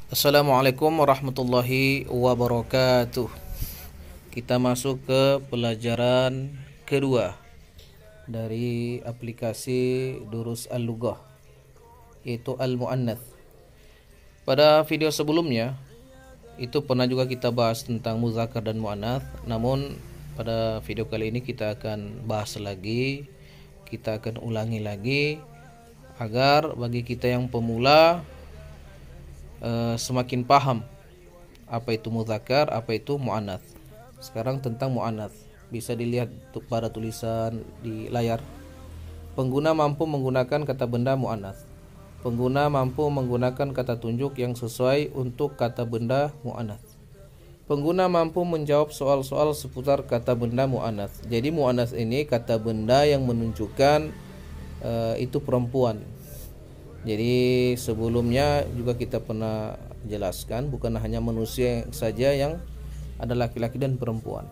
Assalamualaikum warahmatullahi wabarakatuh. Kita masuk ke pelajaran kedua dari aplikasi Durus Al-Lughah, yaitu Al-Mu'annath. Pada video sebelumnya itu pernah juga kita bahas tentang muzakkar dan mu'annath. Namun pada video kali ini kita akan bahas lagi, kita akan ulangi lagi agar bagi kita yang pemula semakin paham apa itu muzakkar, apa itu mu'annath. Sekarang tentang mu'annath, bisa dilihat pada tulisan di layar. Pengguna mampu menggunakan kata benda mu'annath. Pengguna mampu menggunakan kata tunjuk yang sesuai untuk kata benda mu'annath. Pengguna mampu menjawab soal-soal seputar kata benda mu'annath. Jadi mu'annath ini kata benda yang menunjukkan itu perempuan. Jadi sebelumnya juga kita pernah jelaskan, bukan hanya manusia saja yang ada laki-laki dan perempuan,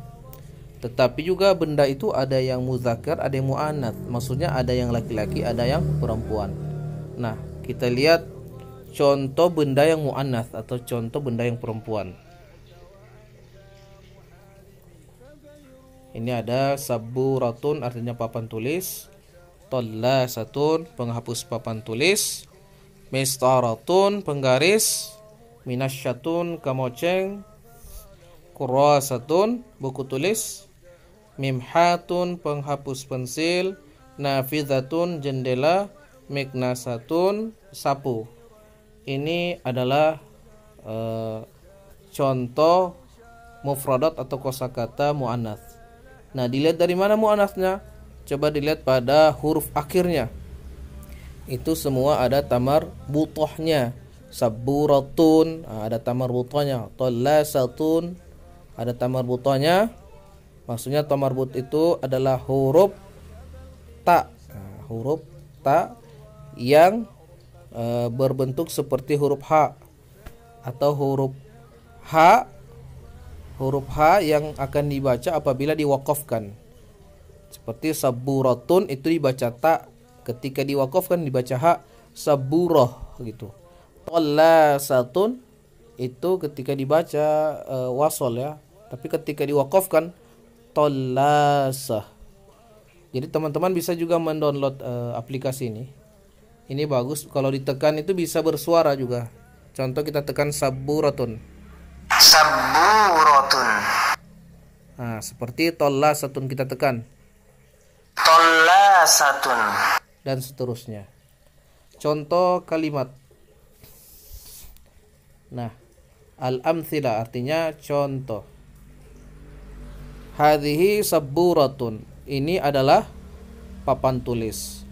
tetapi juga benda itu ada yang muzakkar, ada yang mu'annath. Maksudnya ada yang laki-laki, ada yang perempuan. Nah, kita lihat contoh benda yang mu'annath atau contoh benda yang perempuan. Ini ada sabburatun, artinya papan tulis. Tallasatun, penghapus papan tulis. Mistaratun, penggaris. Minasyatun, kamoceng. Kurasatun, buku tulis. Mimhatun, penghapus pensil. Nafizatun, jendela. Miknasatun, sapu. Ini adalah contoh mufradat atau kosakata mu'annath. Nah, dilihat dari mana mu'annathnya? Coba dilihat pada huruf akhirnya. Itu semua ada tamar butohnya. Sabburatun, ada tamar butohnya. Tallasatun, ada tamar butohnya. Maksudnya tamar but itu adalah huruf ta. Huruf ta yang berbentuk seperti huruf H, atau huruf H yang akan dibaca apabila diwaqafkan. Seperti sabburatun itu dibaca ta, ketika diwaqafkan dibaca ha, sabburah gitu. Tallasatun itu ketika dibaca wasol ya, tapi ketika diwaqafkan tallasah. Jadi teman-teman bisa juga mendownload aplikasi ini. Ini bagus, kalau ditekan itu bisa bersuara juga. Contoh kita tekan sabburatun. Sabburatun. Nah, seperti tallasatun kita tekan. Tallasatun. Dan seterusnya. Contoh kalimat. Nah, al-amthila artinya contoh. Hadhihi sabburatun. Ini adalah papan tulis.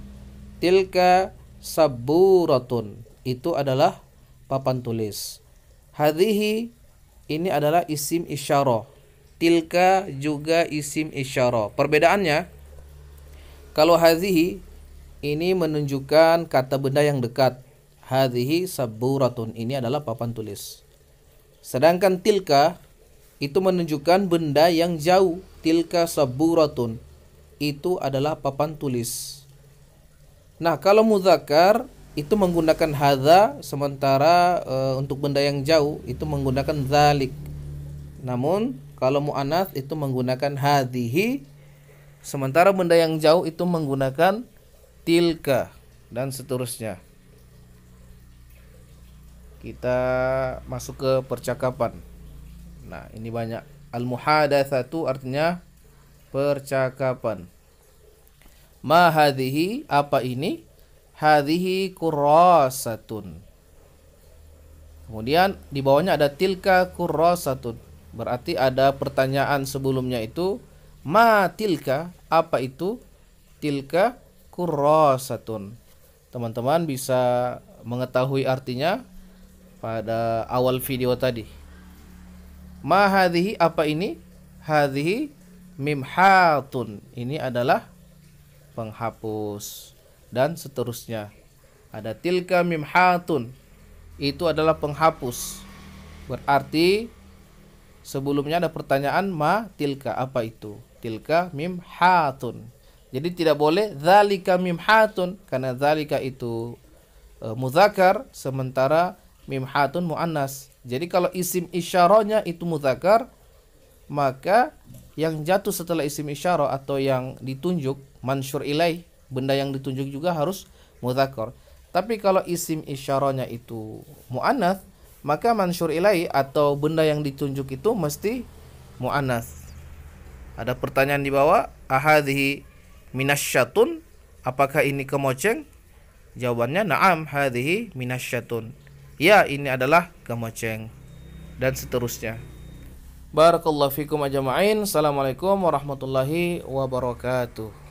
Tilka sabburatun. Itu adalah papan tulis. Hadhihi ini adalah isim isyarah. Tilka juga isim isyarah. Perbedaannya, kalau hadhihi ini menunjukkan kata benda yang dekat. Hadhihi sabburatun, ini adalah papan tulis. Sedangkan tilka itu menunjukkan benda yang jauh. Tilka sabburatun, itu adalah papan tulis. Nah, kalau muzakkar itu menggunakan hadza, sementara untuk benda yang jauh itu menggunakan dzalik. Namun kalau mu'annath itu menggunakan hadhihi, sementara benda yang jauh itu menggunakan tilka, dan seterusnya. Kita masuk ke percakapan. Nah, ini banyak. Al-muhadatsatu artinya percakapan. Ma hadhihi, apa ini? Hadhihi kurasatun. Kemudian di bawahnya ada tilka kurasatun. Berarti ada pertanyaan sebelumnya itu ma tilka, apa itu? Tilka kurasatun. Teman-teman bisa mengetahui artinya pada awal video tadi. Ma hadhihi, apa ini? Hadhihi mimhatun. Ini adalah penghapus, dan seterusnya. Ada tilka mimhatun. Itu adalah penghapus. Berarti sebelumnya ada pertanyaan ma tilka, apa itu? Tilka mimhatun. Jadi tidak boleh dzalika mimhatun, karena dzalika itu muzakkar, sementara mimhatun muannas. Jadi kalau isim isyarahnya itu mudzakkar, maka yang jatuh setelah isim isyarah atau yang ditunjuk mansyur ilaih, benda yang ditunjuk juga harus mudzakkar. Tapi kalau isim isyarahnya itu muannas, maka mansyur ilaih atau benda yang ditunjuk itu mesti muannas. Ada pertanyaan di bawah, ahadhihi minasyatun, apakah ini kemoceng? Jawabannya na'am hadhihi minasyatun. Ya, ini adalah kemoceng. Dan seterusnya. Barakallahu fikum ajma'in. Assalamualaikum warahmatullahi wabarakatuh.